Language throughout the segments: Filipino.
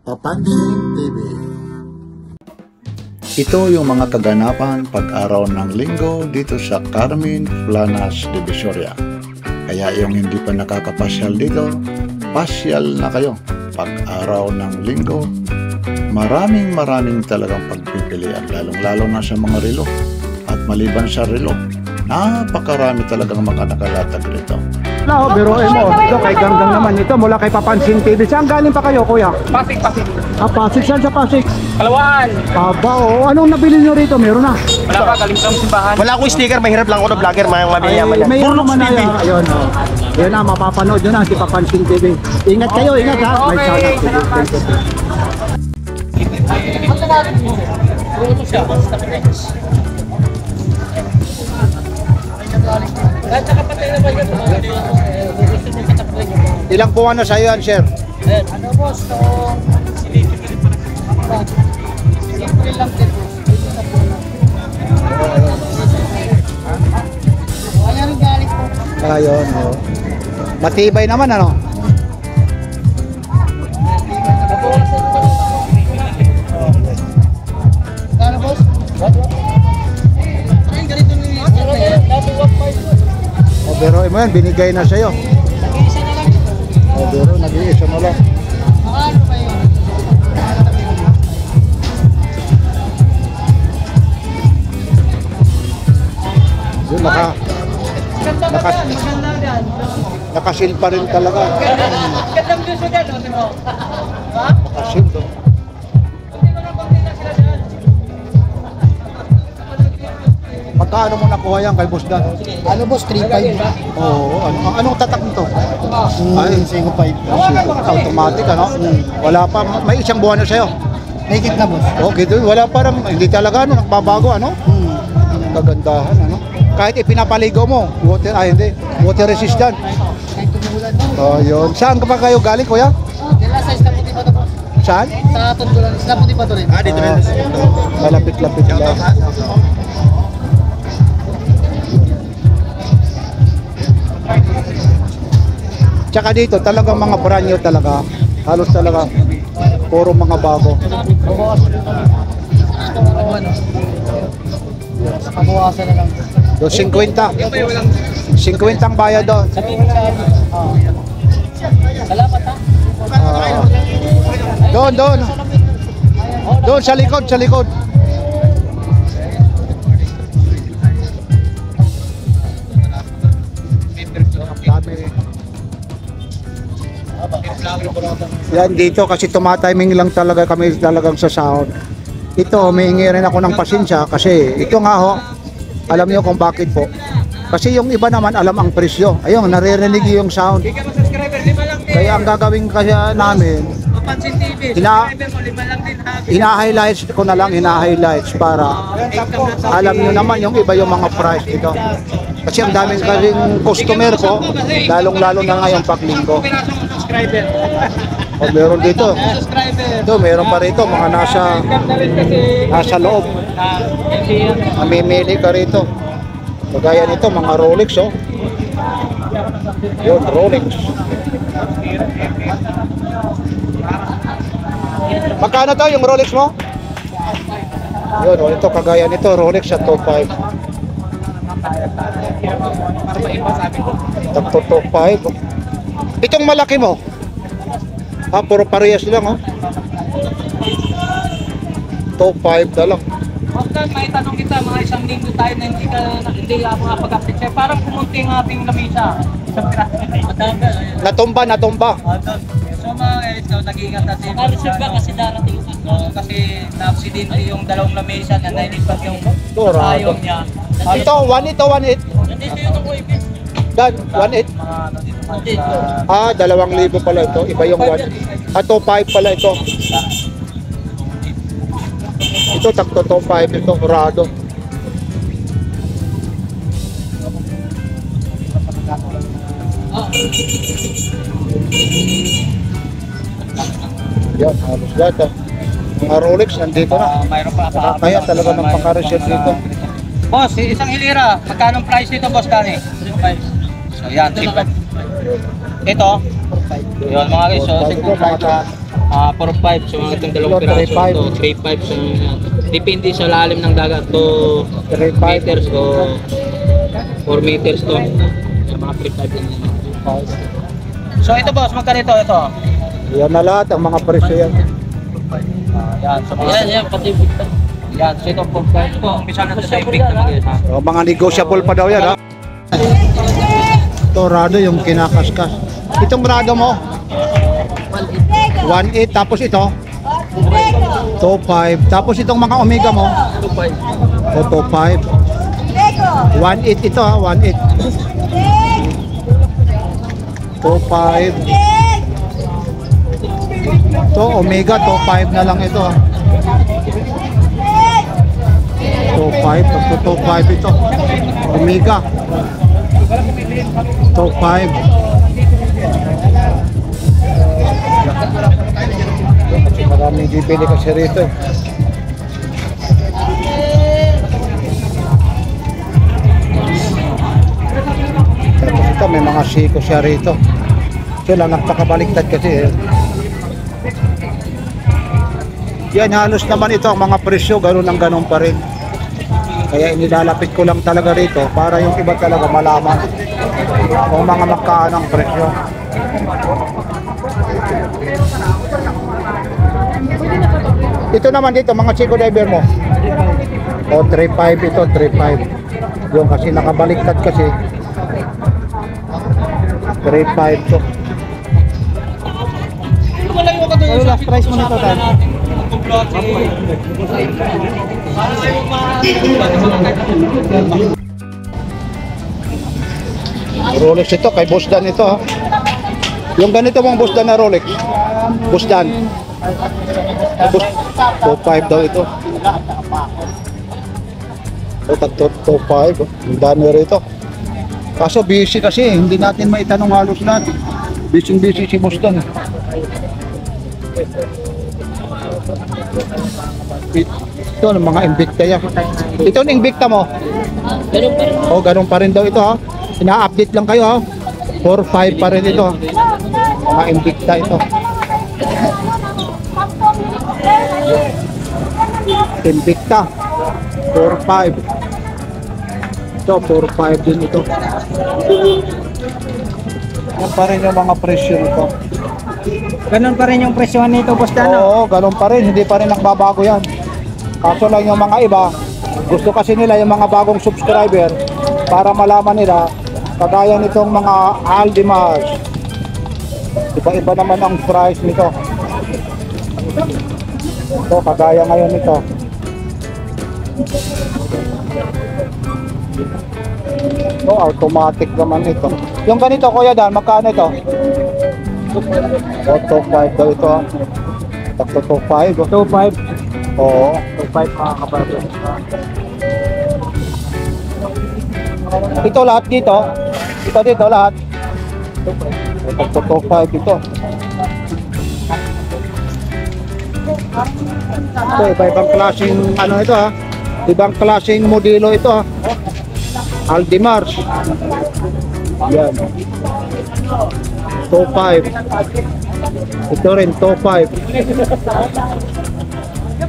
Papansin TV. Ito yung mga kaganapan pag-araw ng linggo dito sa Carmen Planas, Divisoria. Kaya yung hindi pa nakakapasyal dito, pasyal na kayo. Pag-araw ng linggo, maraming talagang pagpipilian, lalong-lalo na sa mga relo. At maliban sa relo, napakarami talagang mga nakalatag rito. Hello, biruin mo. Ito kay Ganggang naman ito mula kay Papansin TV. Saan galing pa kayo, kuya? Pasig. Pasig. Saan sa Pasig? Kalawaan. Aba, o. Anong nabili nyo rito? Meron na. Wala pa, galing sa simbahan. Wala akong sticker, mahirap lang ako na vlogger, mabiyaman yan. Mayroon naman na yan. Ayun, o. Ayun na, mapapanood nyo na si Papansin TV. Ingat kayo, ingat ha. May salat. Ilang buwan na sa'yo yan, sir? Ano boss, simple lang din. Ayan ang galing po. Ayun, o. Matibay naman, ano? Ano boss? Ayun, ganito nyo O, biruin mo yan, binigay na sa'yo. Nag-iisa na lang. O, biro, nag-iisa na lang. Ano ba yun? Yun, Maganda yan. nakasil pa rin talaga. Gandang gusto dyan, no? Diba? Ha? Nakasil, o. Hindi mo na konti na sila dyan. Magkano mo nakuha yan kay Boss Dan? Ano boss, 3.5? Oo, anong tatak nito? Ay, 5.5. automatic ano? Wala pa, may isang buwan na sa'yo. Naked na boss. Okay, doon wala parang, hindi talaga ano, nagbabago ano? Kagandahan ano? Kahit ipinapaligo mo, water resistant. Kahit tumulan. Ayun, saan ka pa kayo galing kuya? Dila sa isla puti pa ito boss. Saan? Sa Tundulan, isla puti pa ito rin. Dito rin. Malapit-lapit lang. Tsaka dito talagang mga brand new talaga. Halos talaga puro mga bago. Kabawasan na lang. Do 50. 50 ang bayad doon. Salamat ha. Doon. Doon sa likod, sa likod. Yan dito kasi tumatiming lang talaga kami talagang sa sound. Ito, humihingi rin ako ng pasensya kasi ito nga ho, alam niyo kung bakit po. Kasi yung iba naman alam ang presyo. Ayun, naririnig yung sound. Kaya ang gagawin kasi namin, Papansin TV, subscriber mo, 5 lang din ha. hina-highlights ko na lang, hina-highlights para alam niyo naman yung iba yung mga price dito. Kasi ang daming kasing customer ko, lalong-lalo na ngayong paglinggo. Subscriber. O meron dito. Subscriber. Ito, meron pa rito, mga nasa loob. Mamimili ka rito. Kagaya nito, mga Rolex, oh. Yun, Rolex. Magkano to yung Rolex mo? Yun, oh, ito, kagaya nito, Rolex at 2.5. Tagto 2.5. Itong malaki mo? Puro parehas lang, oh. 2.5 na lang. Basta may tanong kita, mga isang linggo tayo na hindi ako nakapag-update sa'yo. Parang pumunti ang ating lamisa. Isang piraso. Natumba. So mga ito, nag-iingat natin. Nakareserve ba kasi darating yung susunod? Kasi na-accidente yung dalawang lamisa na nailipat yung sayong niya. Ito, 1.8 to 1.8. Nandito yung ako ibig. Dan, 1.8. Nandito. 2,000 pala ito. Iba yung 1. 2.5 pala ito. Ito, tagto 2.5 ito. Rado. Yan, halos lahat. Mga Rolex nandito na. Mayroon pa Kaya talaga ng paka-reserve dito. Boss, isang hilira. Magkano price nito, boss Danny? So yan, 3.5. Ito. Yun mga guys, so siguro sa 4-5 so mga itong dalawang piraso to 3-5 so depende sa lalim ng dagat to 3 meters o 4 meters to yung mga 3-5 din. So ito boss, magkano ito? Yan na lahat ang mga presyo yan. Yan, so yan, pati bigta. Yan, so ito 4-5 po, umpisa na ito sa bigta mga guys ha. So, mga negotiable pa daw yan ha. Ito rado yung kinakaskas. Itong rado mo 1.8 tapos ito 2.5 tapos itong mga omega mo 2.5 1.8 ito ha 1.8 2.5 ito omega 2.5 na lang ito ha 2.5 tapos 2.5 ito omega 2.5 maraming bibili kasi rito. Tapos ito may mga siko siya rito. Sila nagpakabaliktad kasi yan halos naman ito ang mga presyo ganoon ang ganoon pa rin. Kaya inilalapit ko lang talaga rito para yung iba talaga malaman kung mga magkano ang presyo. Ito naman dito, mga Chico Diver mo. O, 3.5 ito, 3.5. Yung kasi nakabaliktad kasi. 3.5 to. Ano last price mo nito, Tan? Rolex ito, kay Boss Dan ito ha. Yung ganito mong Boss Dan na Rolex. Boss Dan. 2.5 daw ito. O, 2.5. Ang dami rito. Kaso busy kasi, hindi natin maitanong halos natin. Busy si Boss Dan. Ito, mga Invicta yan. Ito ang Invicta mo? O, ganun pa rin daw ito ha. Ina-update lang kayo ha. 4.5 pa rin ito ha. Mga Invicta ito. Invicta 4.5. Ito 4.5 din ito. Yan pa rin yung mga presyo nito. Ganun pa rin yung presyohan nito, Boss Dan. Oo, ganun pa rin. Hindi pa rin nagbabago yan. Kaso lang yung mga iba, gusto kasi nila yung mga bagong subscriber para malaman nila kagaya nitong mga Aldemars. Iba-iba naman ang price nito. Ito, kagaya ngayon nito. Ito, automatic naman ito. Yung ganito, Kuya Dan, magkano ito? 2.5 daw ito. 2.5. 2.5. Oo. 2.5 mga kapatid. Ito lahat dito. Ito dito lahat. 2.5 ito. Ito, iba-ibang klaseng ano ito ha. Ibang klaseng modelo ito ha. Aldemars. Yan. 2.5. Ito rin 2.5.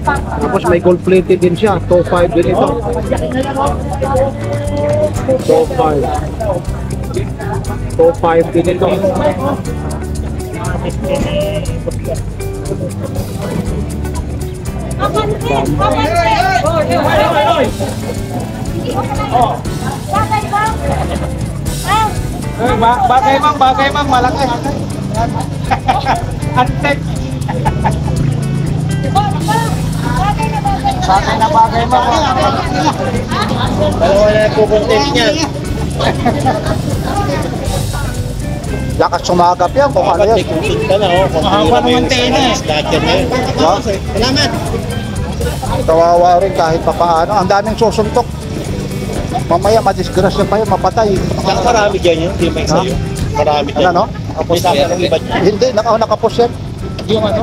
Tapos may gold plated din siya. 2.5 din ito. 2.5. 2.5 din ito. Bagay ma'am, malaki. Antek. Bagay na bagay ma'am. Dalawa na nagpo-content niya. Lakas sumagap yan kung ano yan. Consult ka na, oh. Mahaba ng antena eh. Starter na yun. Salamat. Kawawa rin kahit pa paano. Ang daming susuntok. Mamaya madisgrasya pa yun, mapatay. Marami dyan yun, hindi may sa'yo. Marami dyan. Ano no? May sabi ng iba dyan. Hindi, nakapush yan. Yung ano?